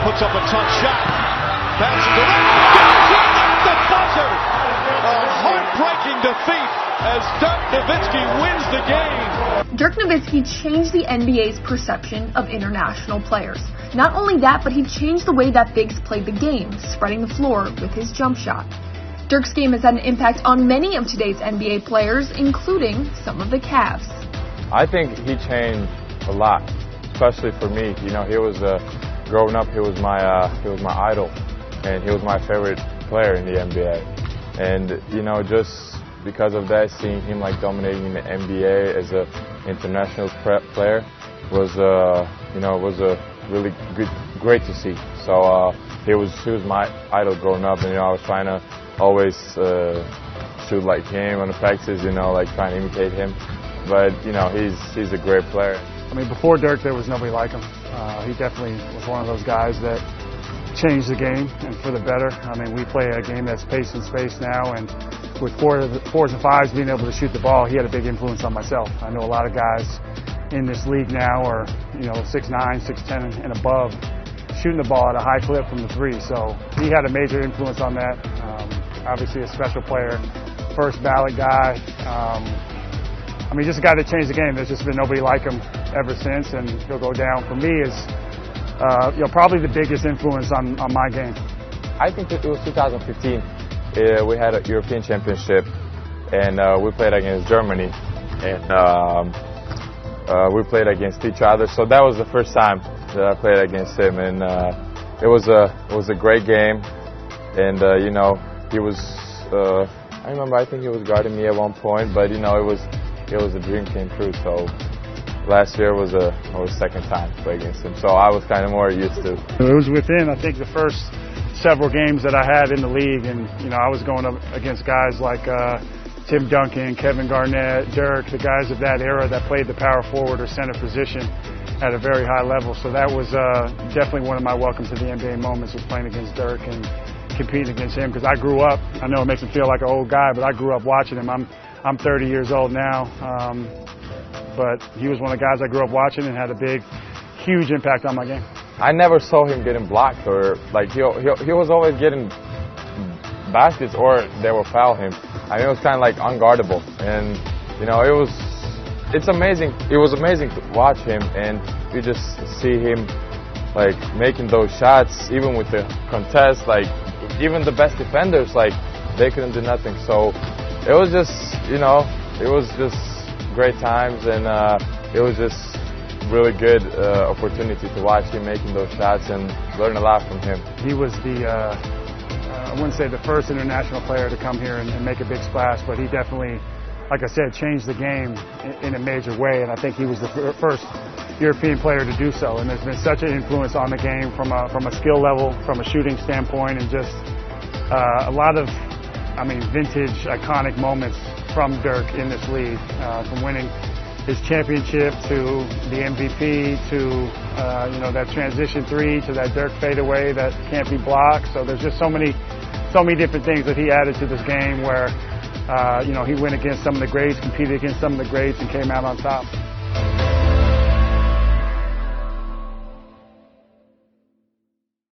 puts up a tough shot. Passes the rim. Goes in at the buzzer. A heartbreaking defeat as Dirk Nowtizki wins the game. Dirk Nowtizki changed the NBA's perception of international players. Not only that, but he changed the way that bigs played the game, spreading the floor with his jump shot. Dirk's game has had an impact on many of today's NBA players, including some of the Cavs. I think he changed a lot, especially for me. You know, he was growing up. He was my idol, and he was my favorite player in the NBA. And you know, just because of that, seeing him like dominating in the NBA as an international player was, was a really great to see. So he was my idol growing up, and I was trying to always shoot like him on the practices, like trying to imitate him. But he's a great player. I mean, before Dirk, there was nobody like him. He definitely was one of those guys that changed the game, and for the better. I mean, we play a game that's pace and space now, and with fours and fives being able to shoot the ball, he had a big influence on myself. I know a lot of guys in this league now are 6'9", 6'10", and above, shooting the ball at a high clip from the three. So he had a major influence on that. Obviously a special player, first ballot guy. I mean, just a guy that changed the game. There's just been nobody like him ever since, and he'll go down for me as probably the biggest influence on my game. I think it was 2015. We had a European Championship, and we played against Germany, and we played against each other. So that was the first time that I played against him, and it was a great game. And he was. I remember. I think he was guarding me at one point, but it was a dream came true. So last year was the second time to play against him, so I was kind of more used to. It was within, I think, the first several games that I had in the league, and I was going up against guys like Tim Duncan, Kevin Garnett, Dirk, the guys of that era that played the power forward or center position at a very high level. So that was definitely one of my welcome to the NBA moments, was playing against Dirk and competing against him, because I grew up. I know it makes me feel like an old guy, but I grew up watching him. I'm 30 years old now, but he was one of the guys I grew up watching and had a huge impact on my game. I never saw him getting blocked, or like he was always getting baskets, or they will foul him. I mean, it was kind of like unguardable, and it's amazing. It was amazing to watch him, and you just see him like making those shots, even with the contest. Like even the best defenders, like they couldn't do nothing. So it was just, it was just great times, and it was just really good opportunity to watch him making those shots and learn a lot from him. He was I wouldn't say the first international player to come here and make a big splash, but he definitely, like I said, changed the game in a major way, and I think he was the first European player to do so. And there's been such an influence on the game from a skill level, from a shooting standpoint, and just a lot of, vintage, iconic moments from Dirk in this league, from winning his championship to the MVP to that transition three to that Dirk fadeaway that can't be blocked. So there's just so many different things that he added to this game where he went against some of the greats, competed against some of the greats, and came out on top.